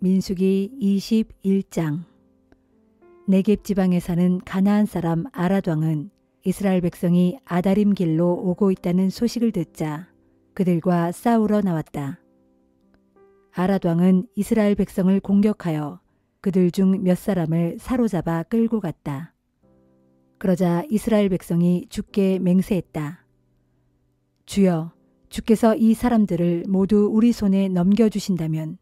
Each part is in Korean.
민수기 21장. 네겝 지방에 사는 가나안 사람 아랏 왕은 이스라엘 백성이 아다림 길로 오고 있다는 소식을 듣자 그들과 싸우러 나왔다. 아랏 왕은 이스라엘 백성을 공격하여 그들 중 몇 사람을 사로잡아 끌고 갔다. 그러자 이스라엘 백성이 주께 맹세했다. 주여, 주께서 이 사람들을 모두 우리 손에 넘겨주신다면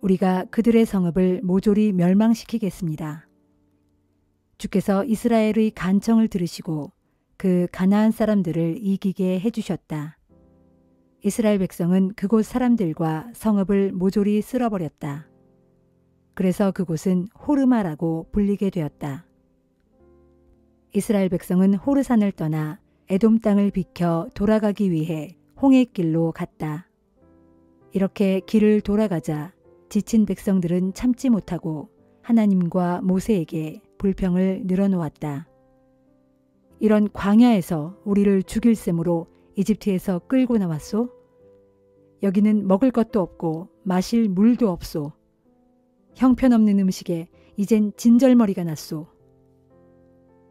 우리가 그들의 성읍을 모조리 멸망시키겠습니다. 주께서 이스라엘의 간청을 들으시고 그 가나안 사람들을 이기게 해주셨다. 이스라엘 백성은 그곳 사람들과 성읍을 모조리 쓸어버렸다. 그래서 그곳은 호르마라고 불리게 되었다. 이스라엘 백성은 호르산을 떠나 에돔 땅을 비켜 돌아가기 위해 홍해길로 갔다. 이렇게 길을 돌아가자 지친 백성들은 참지 못하고 하나님과 모세에게 불평을 늘어놓았다. 이런 광야에서 우리를 죽일 셈으로 이집트에서 끌고 나왔소? 여기는 먹을 것도 없고 마실 물도 없소. 형편없는 음식에 이젠 진절머리가 났소.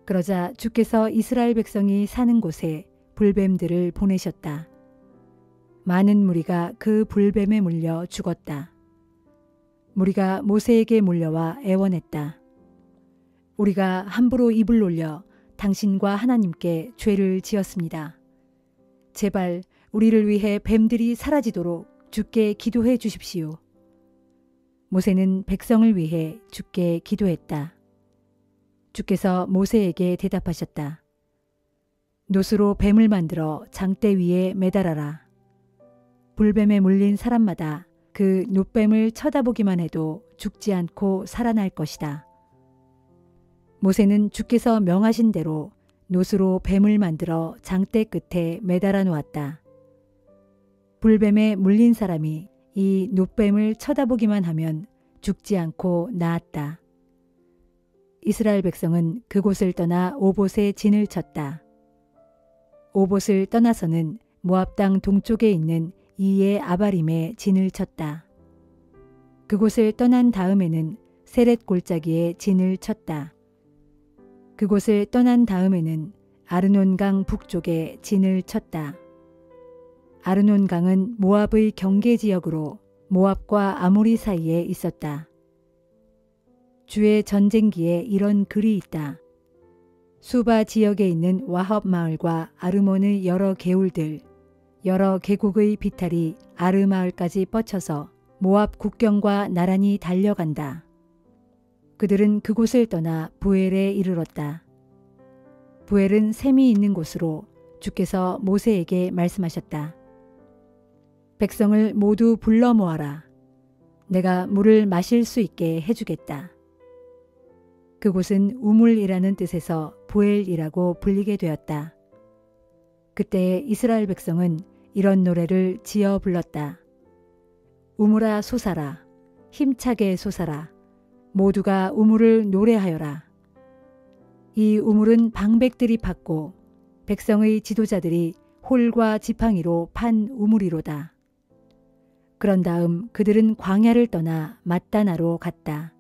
그러자 주께서 이스라엘 백성이 사는 곳에 불뱀들을 보내셨다. 많은 무리가 그 불뱀에 물려 죽었다. 무리가 모세에게 몰려와 애원했다. 우리가 함부로 입을 놀려 당신과 하나님께 죄를 지었습니다. 제발 우리를 위해 뱀들이 사라지도록 주께 기도해 주십시오. 모세는 백성을 위해 주께 기도했다. 주께서 모세에게 대답하셨다. 노수로 뱀을 만들어 장대 위에 매달아라. 불뱀에 물린 사람마다 그 놋뱀을 쳐다보기만 해도 죽지 않고 살아날 것이다. 모세는 주께서 명하신 대로 노수로 뱀을 만들어 장대 끝에 매달아 놓았다. 불뱀에 물린 사람이 이 놋뱀을 쳐다보기만 하면 죽지 않고 나았다. 이스라엘 백성은 그곳을 떠나 오봇에 진을 쳤다. 오봇을 떠나서는 모압 땅 동쪽에 있는 이에 아바림에 진을 쳤다. 그곳을 떠난 다음에는 세렛 골짜기에 진을 쳤다. 그곳을 떠난 다음에는 아르논강 북쪽에 진을 쳤다. 아르논강은 모압의 경계 지역으로 모압과 아모리 사이에 있었다. 주의 전쟁기에 이런 글이 있다. 수바 지역에 있는 와헙 마을과 아르몬의 여러 개울들, 여러 계곡의 비탈이 아르 마을까지 뻗쳐서 모압 국경과 나란히 달려간다. 그들은 그곳을 떠나 부엘에 이르렀다. 부엘은 샘이 있는 곳으로 주께서 모세에게 말씀하셨다. 백성을 모두 불러 모아라. 내가 물을 마실 수 있게 해주겠다. 그곳은 우물이라는 뜻에서 부엘이라고 불리게 되었다. 그때 이스라엘 백성은 이런 노래를 지어 불렀다. 우물아 솟아라. 힘차게 솟아라. 모두가 우물을 노래하여라. 이 우물은 방백들이 팠고 백성의 지도자들이 홀과 지팡이로 판 우물이로다. 그런 다음 그들은 광야를 떠나 맛다나로 갔다.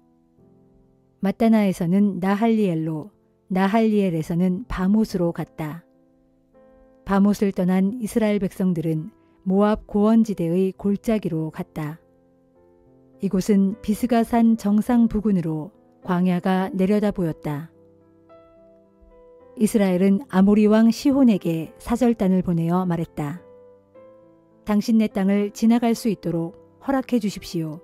맛다나에서는 나할리엘로, 나할리엘에서는 바못으로 갔다. 바못을 떠난 이스라엘 백성들은 모압 고원지대의 골짜기로 갔다. 이곳은 비스가산 정상 부근으로 광야가 내려다 보였다. 이스라엘은 아모리 왕 시혼에게 사절단을 보내어 말했다. 당신네 땅을 지나갈 수 있도록 허락해 주십시오.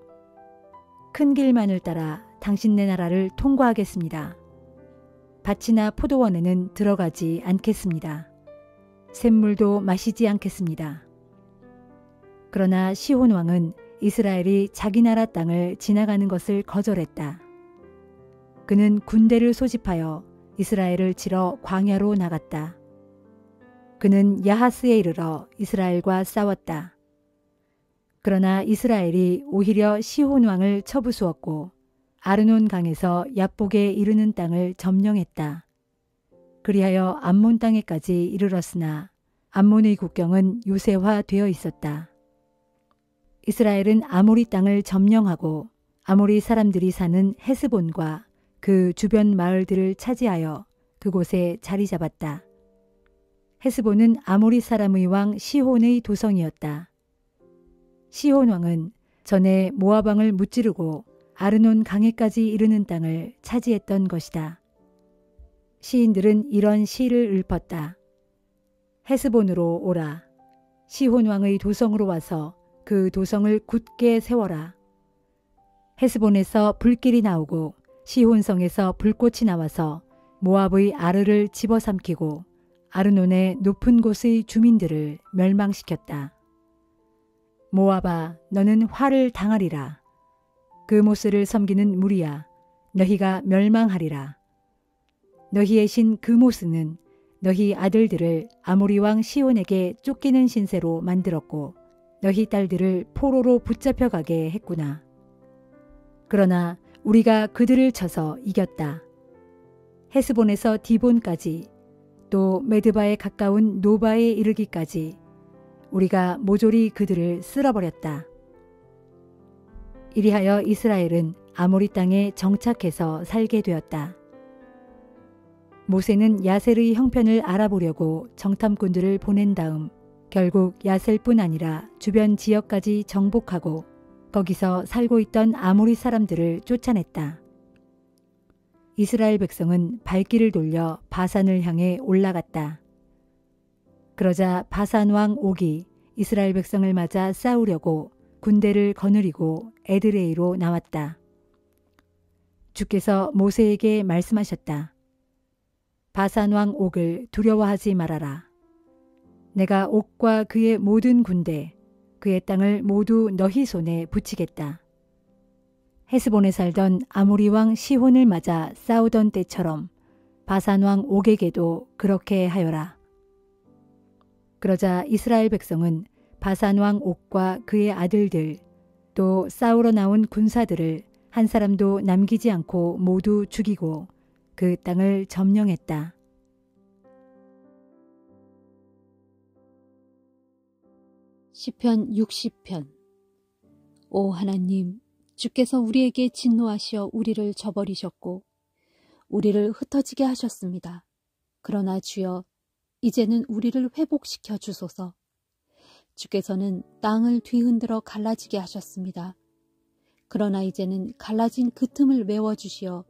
큰 길만을 따라 당신네 나라를 통과하겠습니다. 밭이나 포도원에는 들어가지 않겠습니다. 샘물도 마시지 않겠습니다. 그러나 시혼 왕은 이스라엘이 자기 나라 땅을 지나가는 것을 거절했다. 그는 군대를 소집하여 이스라엘을 치러 광야로 나갔다. 그는 야하스에 이르러 이스라엘과 싸웠다. 그러나 이스라엘이 오히려 시혼 왕을 쳐부수었고 아르논 강에서 야복에 이르는 땅을 점령했다. 그리하여 암몬 땅에까지 이르렀으나 암몬의 국경은 요새화되어 있었다. 이스라엘은 아모리 땅을 점령하고 아모리 사람들이 사는 헤스본과 그 주변 마을들을 차지하여 그곳에 자리 잡았다. 헤스본은 아모리 사람의 왕 시혼의 도성이었다. 시혼 왕은 전에 모압 왕을 무찌르고 아르논 강에까지 이르는 땅을 차지했던 것이다. 시인들은 이런 시를 읊었다. 헤스본으로 오라. 시혼 왕의 도성으로 와서 그 도성을 굳게 세워라. 헤스본에서 불길이 나오고 시혼성에서 불꽃이 나와서 모압의 아르를 집어삼키고 아르논의 높은 곳의 주민들을 멸망시켰다. 모압아, 너는 화를 당하리라. 그 모스를 섬기는 무리야, 너희가 멸망하리라. 너희의 신 그모스는 너희 아들들을 아모리 왕 시온에게 쫓기는 신세로 만들었고 너희 딸들을 포로로 붙잡혀가게 했구나. 그러나 우리가 그들을 쳐서 이겼다. 헤스본에서 디본까지 또 메드바에 가까운 노바에 이르기까지 우리가 모조리 그들을 쓸어버렸다. 이리하여 이스라엘은 아모리 땅에 정착해서 살게 되었다. 모세는 야셀의 형편을 알아보려고 정탐꾼들을 보낸 다음 결국 야셀뿐 아니라 주변 지역까지 정복하고 거기서 살고 있던 아모리 사람들을 쫓아냈다. 이스라엘 백성은 발길을 돌려 바산을 향해 올라갔다. 그러자 바산 왕 옥이 이스라엘 백성을 맞아 싸우려고 군대를 거느리고 에드레이로 나왔다. 주께서 모세에게 말씀하셨다. 바산 왕 옥을 두려워하지 말아라. 내가 옥과 그의 모든 군대, 그의 땅을 모두 너희 손에 붙이겠다. 헤스본에 살던 아모리 왕 시혼을 맞아 싸우던 때처럼 바산 왕 옥에게도 그렇게 하여라. 그러자 이스라엘 백성은 바산 왕 옥과 그의 아들들 또 싸우러 나온 군사들을 한 사람도 남기지 않고 모두 죽이고 그 땅을 점령했다. 시편 60편. 오 하나님, 주께서 우리에게 진노하시어 우리를 저버리셨고 우리를 흩어지게 하셨습니다. 그러나 주여, 이제는 우리를 회복시켜 주소서. 주께서는 땅을 뒤흔들어 갈라지게 하셨습니다. 그러나 이제는 갈라진 그 틈을 메워주시어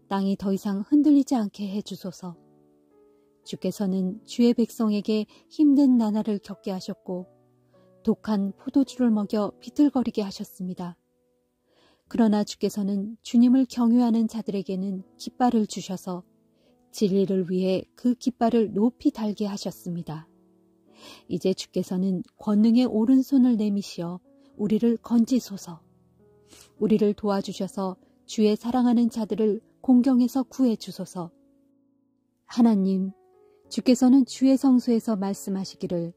땅이 더 이상 흔들리지 않게 해주소서. 주께서는 주의 백성에게 힘든 나날을 겪게 하셨고 독한 포도주를 먹여 비틀거리게 하셨습니다. 그러나 주께서는 주님을 경외하는 자들에게는 깃발을 주셔서 진리를 위해 그 깃발을 높이 달게 하셨습니다. 이제 주께서는 권능의 오른손을 내미시어 우리를 건지소서. 우리를 도와주셔서 주의 사랑하는 자들을 공경에서 구해주소서. 하나님, 주께서는 주의 성소에서 말씀하시기를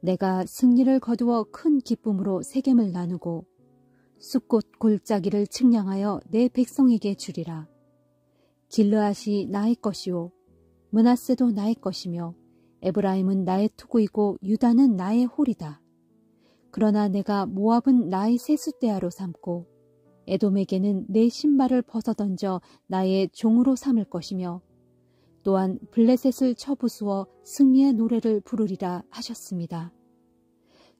내가 승리를 거두어 큰 기쁨으로 세겜을 나누고 숫꽃 골짜기를 측량하여 내 백성에게 주리라. 길르앗이 나의 것이요 므낫세도 나의 것이며 에브라임은 나의 투구이고 유다는 나의 홀이다. 그러나 내가 모압은 나의 세숫대야로 삼고 에돔에게는 내 신발을 벗어던져 나의 종으로 삼을 것이며 또한 블레셋을 쳐부수어 승리의 노래를 부르리라 하셨습니다.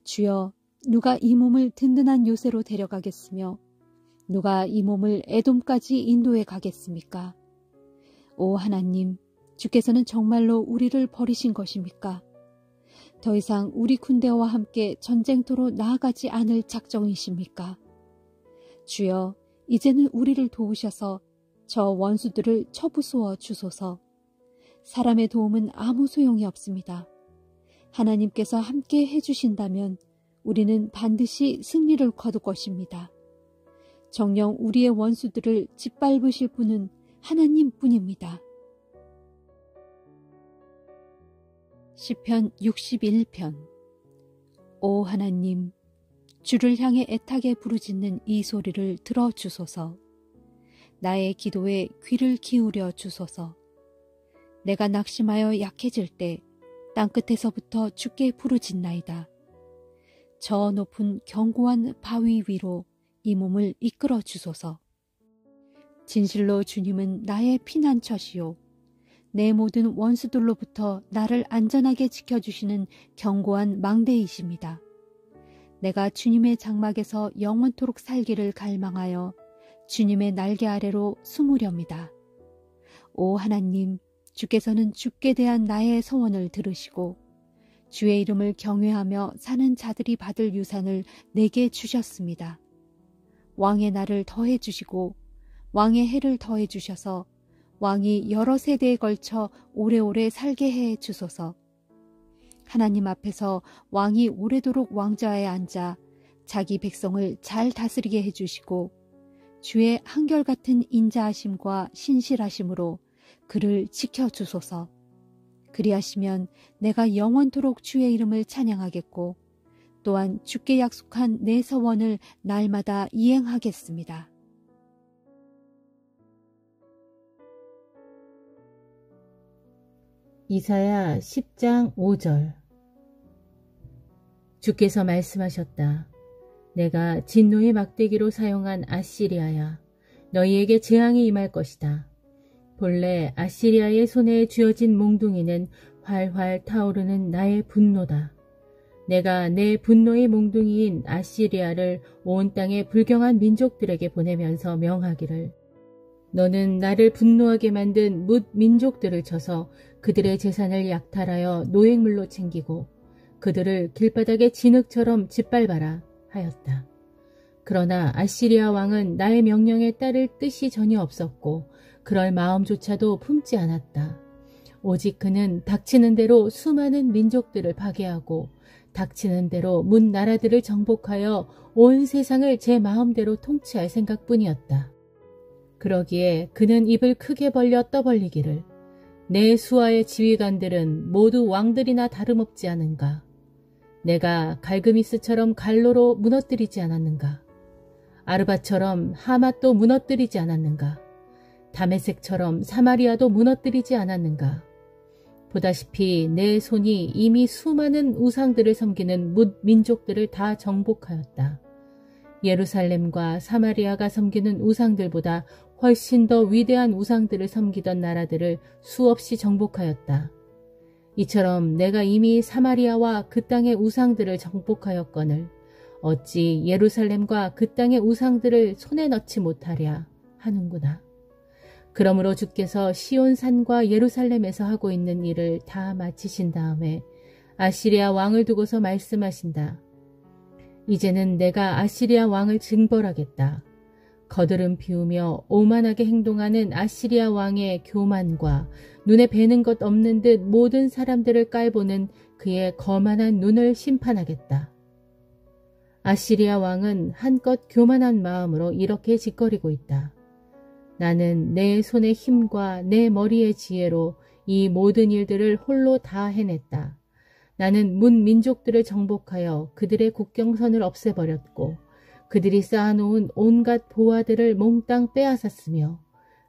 주여, 누가 이 몸을 든든한 요새로 데려가겠으며 누가 이 몸을 에돔까지 인도해 가겠습니까? 오 하나님, 주께서는 정말로 우리를 버리신 것입니까? 더 이상 우리 군대와 함께 전쟁터로 나아가지 않을 작정이십니까? 주여, 이제는 우리를 도우셔서 저 원수들을 쳐부수어 주소서. 사람의 도움은 아무 소용이 없습니다. 하나님께서 함께 해주신다면 우리는 반드시 승리를 거둘 것입니다. 정녕 우리의 원수들을 짓밟으실 분은 하나님뿐입니다. 시편 61편. 오 하나님, 주를 향해 애타게 부르짖는 이 소리를 들어주소서. 나의 기도에 귀를 기울여 주소서. 내가 낙심하여 약해질 때 땅끝에서부터 주께 부르짖나이다. 저 높은 견고한 바위 위로 이 몸을 이끌어 주소서. 진실로 주님은 나의 피난처시요 내 모든 원수들로부터 나를 안전하게 지켜주시는 견고한 망대이십니다. 내가 주님의 장막에서 영원토록 살기를 갈망하여 주님의 날개 아래로 숨으렵니다. 오 하나님, 주께서는 죽게 대한 나의 소원을 들으시고 주의 이름을 경외하며 사는 자들이 받을 유산을 내게 주셨습니다. 왕의 날을 더해 주시고 왕의 해를 더해 주셔서 왕이 여러 세대에 걸쳐 오래오래 살게 해 주소서. 하나님 앞에서 왕이 오래도록 왕좌에 앉아 자기 백성을 잘 다스리게 해주시고 주의 한결같은 인자하심과 신실하심으로 그를 지켜주소서. 그리하시면 내가 영원토록 주의 이름을 찬양하겠고 또한 주께 약속한 내 서원을 날마다 이행하겠습니다. 이사야 10장 5절. 주께서 말씀하셨다. 내가 진노의 막대기로 사용한 아시리아야, 너희에게 재앙이 임할 것이다. 본래 아시리아의 손에 쥐어진 몽둥이는 활활 타오르는 나의 분노다. 내가 내 분노의 몽둥이인 아시리아를 온 땅의 불경한 민족들에게 보내면서 명하기를, 너는 나를 분노하게 만든 뭇 민족들을 쳐서 그들의 재산을 약탈하여 노획물로 챙기고 그들을 길바닥의 진흙처럼 짓밟아라 하였다. 그러나 아시리아 왕은 나의 명령에 따를 뜻이 전혀 없었고 그럴 마음조차도 품지 않았다. 오직 그는 닥치는 대로 수많은 민족들을 파괴하고 닥치는 대로 문 나라들을 정복하여 온 세상을 제 마음대로 통치할 생각뿐이었다. 그러기에 그는 입을 크게 벌려 떠벌리기를, 내 수하의 지휘관들은 모두 왕들이나 다름없지 않은가? 내가 갈그미스처럼 갈로로 무너뜨리지 않았는가? 아르바처럼 하맛도 무너뜨리지 않았는가? 다메섹처럼 사마리아도 무너뜨리지 않았는가? 보다시피 내 손이 이미 수많은 우상들을 섬기는 뭇 민족들을 다 정복하였다. 예루살렘과 사마리아가 섬기는 우상들보다 훨씬 더 위대한 우상들을 섬기던 나라들을 수없이 정복하였다. 이처럼 내가 이미 사마리아와 그 땅의 우상들을 정복하였거늘 어찌 예루살렘과 그 땅의 우상들을 손에 넣지 못하랴 하는구나. 그러므로 주께서 시온산과 예루살렘에서 하고 있는 일을 다 마치신 다음에 아시리아 왕을 두고서 말씀하신다. 이제는 내가 아시리아 왕을 징벌하겠다. 거드름 피우며 오만하게 행동하는 아시리아 왕의 교만과 눈에 뵈는 것 없는 듯 모든 사람들을 깔보는 그의 거만한 눈을 심판하겠다. 아시리아 왕은 한껏 교만한 마음으로 이렇게 짓거리고 있다. 나는 내 손의 힘과 내 머리의 지혜로 이 모든 일들을 홀로 다 해냈다. 나는 문 민족들을 정복하여 그들의 국경선을 없애버렸고 그들이 쌓아놓은 온갖 보화들을 몽땅 빼앗았으며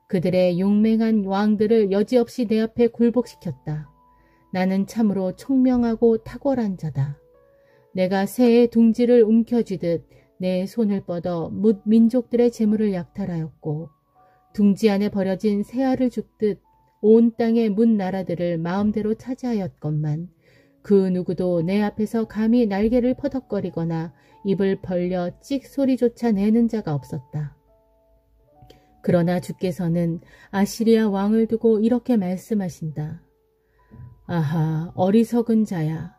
그들의 용맹한 왕들을 여지없이 내 앞에 굴복시켰다. 나는 참으로 총명하고 탁월한 자다. 내가 새의 둥지를 움켜쥐듯 내 손을 뻗어 뭇 민족들의 재물을 약탈하였고 둥지 안에 버려진 새알을 줍듯 온 땅의 문 나라들을 마음대로 차지하였건만 그 누구도 내 앞에서 감히 날개를 퍼덕거리거나 입을 벌려 찍 소리조차 내는 자가 없었다. 그러나 주께서는 아시리아 왕을 두고 이렇게 말씀하신다. 아하, 어리석은 자야.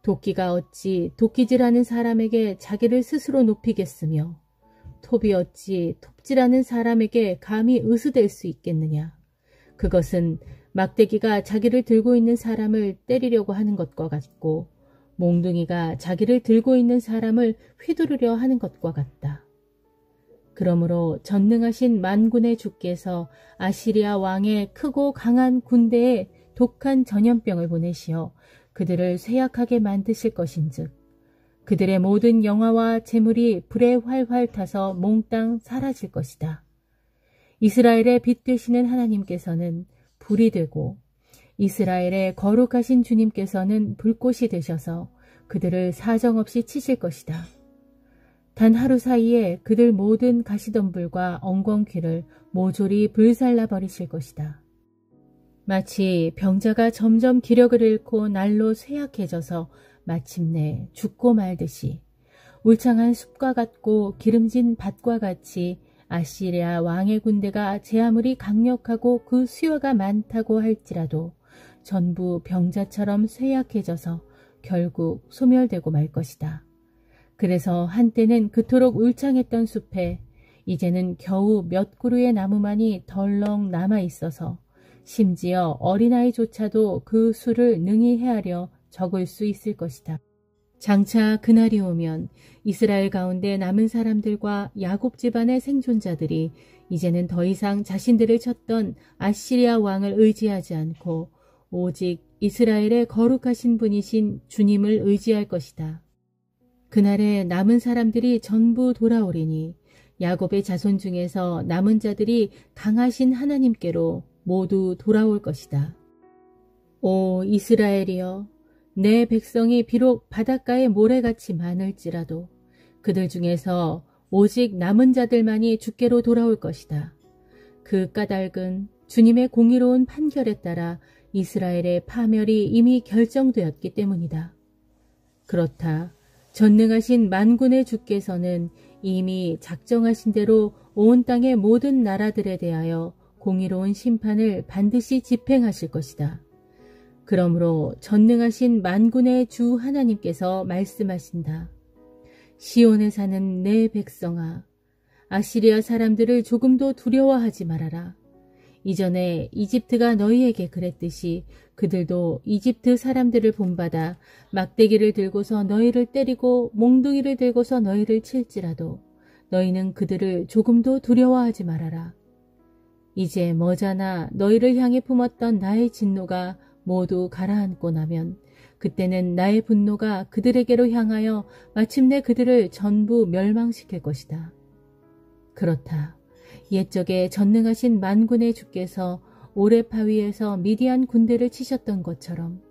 도끼가 어찌 도끼질하는 사람에게 자기를 스스로 높이겠으며 톱이 어찌 톱질하는 사람에게 감히 의수될 수 있겠느냐. 그것은 막대기가 자기를 들고 있는 사람을 때리려고 하는 것과 같고 몽둥이가 자기를 들고 있는 사람을 휘두르려 하는 것과 같다. 그러므로 전능하신 만군의 주께서 아시리아 왕의 크고 강한 군대에 독한 전염병을 보내시어 그들을 쇠약하게 만드실 것인즉 그들의 모든 영화와 재물이 불에 활활 타서 몽땅 사라질 것이다. 이스라엘의 빛 되시는 하나님께서는 불이 되고 이스라엘의 거룩하신 주님께서는 불꽃이 되셔서 그들을 사정없이 치실 것이다. 단 하루 사이에 그들 모든 가시덤불과 엉겅퀴를 모조리 불살라 버리실 것이다. 마치 병자가 점점 기력을 잃고 날로 쇠약해져서 마침내 죽고 말듯이 울창한 숲과 같고 기름진 밭과 같이 아시리아 왕의 군대가 제 아무리 강력하고 그 수요가 많다고 할지라도 전부 병자처럼 쇠약해져서 결국 소멸되고 말 것이다. 그래서 한때는 그토록 울창했던 숲에 이제는 겨우 몇 그루의 나무만이 덜렁 남아 있어서 심지어 어린아이조차도 그 수를 능히 헤아려 적을 수 있을 것이다. 장차 그날이 오면 이스라엘 가운데 남은 사람들과 야곱 집안의 생존자들이 이제는 더 이상 자신들을 쳤던 아시리아 왕을 의지하지 않고 오직 이스라엘의 거룩하신 분이신 주님을 의지할 것이다. 그날에 남은 사람들이 전부 돌아오리니 야곱의 자손 중에서 남은 자들이 강하신 하나님께로 모두 돌아올 것이다. 오 이스라엘이여, 내 백성이 비록 바닷가의 모래같이 많을지라도 그들 중에서 오직 남은 자들만이 주께로 돌아올 것이다. 그 까닭은 주님의 공의로운 판결에 따라 이스라엘의 파멸이 이미 결정되었기 때문이다. 그렇다. 전능하신 만군의 주께서는 이미 작정하신 대로 온 땅의 모든 나라들에 대하여 공의로운 심판을 반드시 집행하실 것이다. 그러므로 전능하신 만군의 주 하나님께서 말씀하신다. 시온에 사는 내 백성아, 아시리아 사람들을 조금도 두려워하지 말아라. 이전에 이집트가 너희에게 그랬듯이 그들도 이집트 사람들을 본받아 막대기를 들고서 너희를 때리고 몽둥이를 들고서 너희를 칠지라도 너희는 그들을 조금도 두려워하지 말아라. 이제 머자나 너희를 향해 품었던 나의 진노가 모두 가라앉고 나면 그때는 나의 분노가 그들에게로 향하여 마침내 그들을 전부 멸망시킬 것이다. 그렇다. 옛적에 전능하신 만군의 주께서 오레파 위에서 미디안 군대를 치셨던 것처럼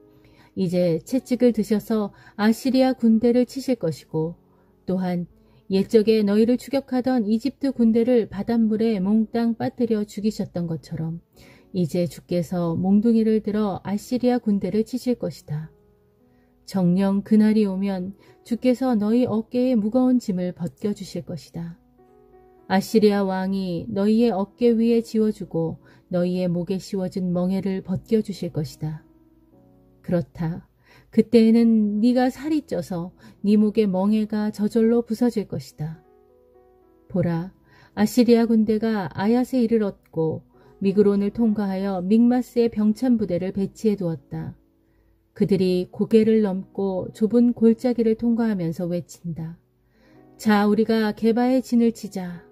이제 채찍을 드셔서 아시리아 군대를 치실 것이고 또한 옛적에 너희를 추격하던 이집트 군대를 바닷물에 몽땅 빠뜨려 죽이셨던 것처럼 이제 주께서 몽둥이를 들어 아시리아 군대를 치실 것이다. 정녕 그날이 오면 주께서 너희 어깨에 무거운 짐을 벗겨주실 것이다. 아시리아 왕이 너희의 어깨 위에 지워주고 너희의 목에 씌워진 멍에를 벗겨주실 것이다. 그렇다. 그때에는 네가 살이 쪄서 네 목의 멍에가 저절로 부서질 것이다. 보라, 아시리아 군대가 아얏에 이르렀고 미그론을 통과하여 믹마스의 병참 부대를 배치해 두었다. 그들이 고개를 넘고 좁은 골짜기를 통과하면서 외친다. 자, 우리가 게바의 진을 치자.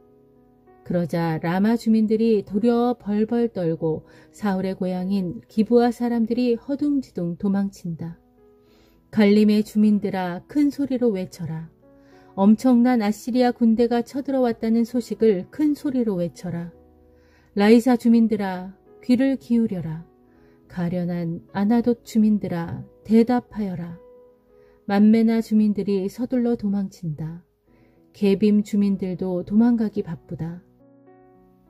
그러자 라마 주민들이 두려워 벌벌 떨고 사울의 고향인 기브아 사람들이 허둥지둥 도망친다. 갈림의 주민들아, 큰 소리로 외쳐라. 엄청난 아시리아 군대가 쳐들어왔다는 소식을 큰 소리로 외쳐라. 라이사 주민들아, 귀를 기울여라. 가련한 아나돗 주민들아, 대답하여라. 만메나 주민들이 서둘러 도망친다. 게빔 주민들도 도망가기 바쁘다.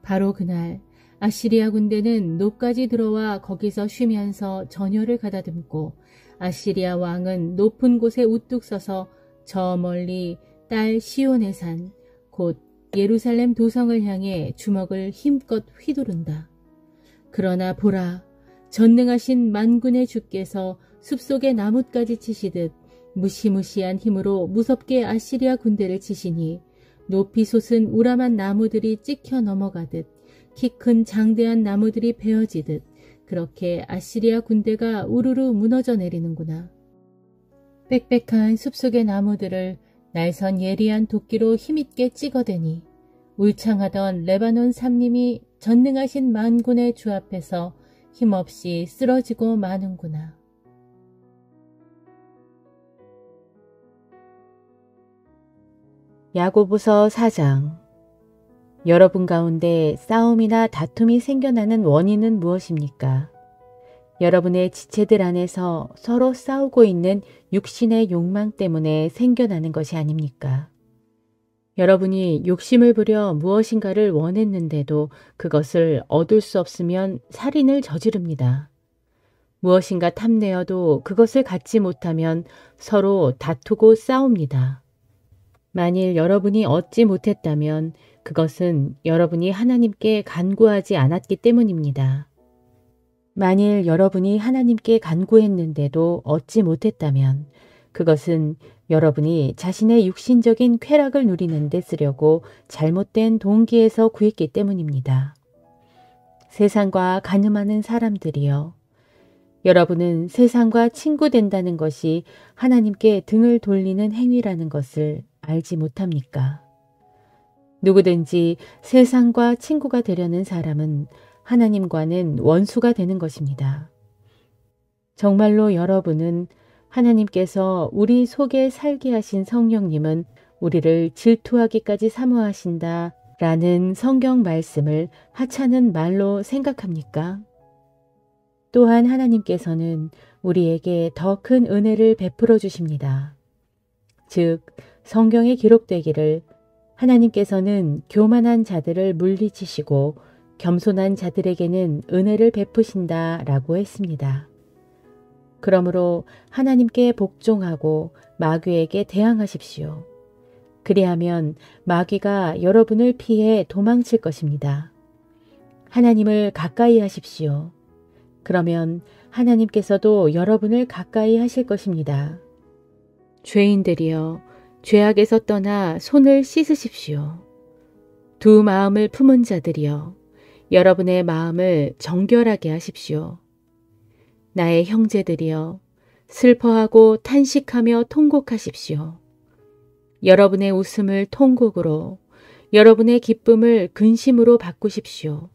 바로 그날 아시리아 군대는 노까지 들어와 거기서 쉬면서 전열을 가다듬고 아시리아 왕은 높은 곳에 우뚝 서서 저 멀리 딸 시온의 산, 곧 예루살렘 도성을 향해 주먹을 힘껏 휘두른다. 그러나 보라, 전능하신 만군의 주께서 숲속의 나뭇가지 치시듯 무시무시한 힘으로 무섭게 아시리아 군대를 치시니 높이 솟은 우람한 나무들이 찍혀 넘어가듯 키 큰 장대한 나무들이 베어지듯 그렇게 아시리아 군대가 우르르 무너져 내리는구나. 빽빽한 숲속의 나무들을 날선 예리한 도끼로 힘있게 찍어대니 울창하던 레바논 삼림이 전능하신 만군의 주 앞에서 힘없이 쓰러지고 마는구나. 야고보서 4장. 여러분 가운데 싸움이나 다툼이 생겨나는 원인은 무엇입니까? 여러분의 지체들 안에서 서로 싸우고 있는 육신의 욕망 때문에 생겨나는 것이 아닙니까? 여러분이 욕심을 부려 무엇인가를 원했는데도 그것을 얻을 수 없으면 살인을 저지릅니다. 무엇인가 탐내어도 그것을 갖지 못하면 서로 다투고 싸웁니다. 만일 여러분이 얻지 못했다면 그것은 여러분이 하나님께 간구하지 않았기 때문입니다. 만일 여러분이 하나님께 간구했는데도 얻지 못했다면 그것은 여러분이 자신의 육신적인 쾌락을 누리는 데 쓰려고 잘못된 동기에서 구했기 때문입니다. 세상과 간음하는 사람들이여, 여러분은 세상과 친구 된다는 것이 하나님께 등을 돌리는 행위라는 것을 알지 못합니까? 누구든지 세상과 친구가 되려는 사람은 하나님과는 원수가 되는 것입니다. 정말로 여러분은 하나님께서 우리 속에 살게 하신 성령님은 우리를 질투하기까지 사모하신다 라는 성경 말씀을 하찮은 말로 생각합니까? 또한 하나님께서는 우리에게 더 큰 은혜를 베풀어 주십니다. 즉, 성경에 기록되기를 하나님께서는 교만한 자들을 물리치시고 겸손한 자들에게는 은혜를 베푸신다 라고 했습니다. 그러므로 하나님께 복종하고 마귀에게 대항하십시오. 그리하면 마귀가 여러분을 피해 도망칠 것입니다. 하나님을 가까이 하십시오. 그러면 하나님께서도 여러분을 가까이 하실 것입니다. 죄인들이여, 죄악에서 떠나 손을 씻으십시오. 두 마음을 품은 자들이여, 여러분의 마음을 정결하게 하십시오. 나의 형제들이여, 슬퍼하고 탄식하며 통곡하십시오. 여러분의 웃음을 통곡으로, 여러분의 기쁨을 근심으로 바꾸십시오.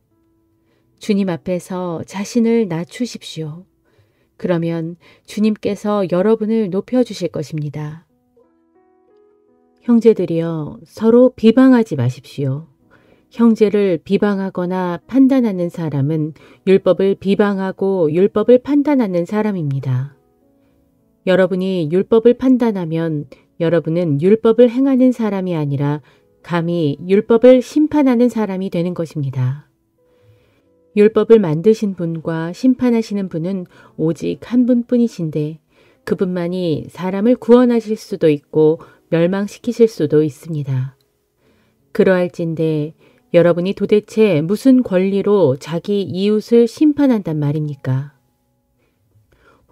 주님 앞에서 자신을 낮추십시오. 그러면 주님께서 여러분을 높여주실 것입니다. 형제들이여, 서로 비방하지 마십시오. 형제를 비방하거나 판단하는 사람은 율법을 비방하고 율법을 판단하는 사람입니다. 여러분이 율법을 판단하면 여러분은 율법을 행하는 사람이 아니라 감히 율법을 심판하는 사람이 되는 것입니다. 율법을 만드신 분과 심판하시는 분은 오직 한 분뿐이신데 그분만이 사람을 구원하실 수도 있고 멸망시키실 수도 있습니다. 그러할진대 여러분이 도대체 무슨 권리로 자기 이웃을 심판한단 말입니까?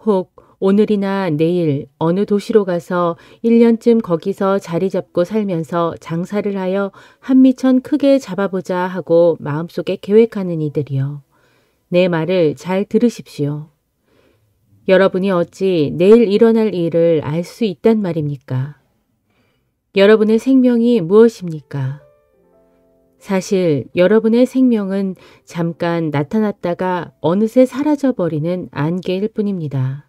혹 오늘이나 내일 어느 도시로 가서 1년쯤 거기서 자리 잡고 살면서 장사를 하여 한미천 크게 잡아보자 하고 마음속에 계획하는 이들이여, 내 말을 잘 들으십시오. 여러분이 어찌 내일 일어날 일을 알 수 있단 말입니까? 여러분의 생명이 무엇입니까? 사실 여러분의 생명은 잠깐 나타났다가 어느새 사라져버리는 안개일 뿐입니다.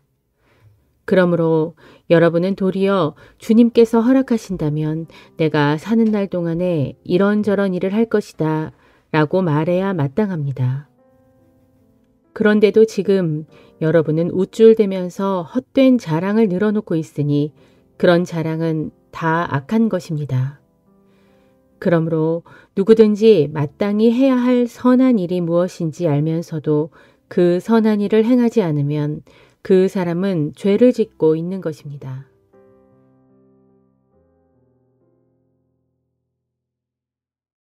그러므로 여러분은 도리어 주님께서 허락하신다면 내가 사는 날 동안에 이런저런 일을 할 것이다 라고 말해야 마땅합니다. 그런데도 지금 여러분은 우쭐대면서 헛된 자랑을 늘어놓고 있으니 그런 자랑은 다 악한 것입니다. 그러므로 누구든지 마땅히 해야 할 선한 일이 무엇인지 알면서도 그 선한 일을 행하지 않으면 그 사람은 죄를 짓고 있는 것입니다.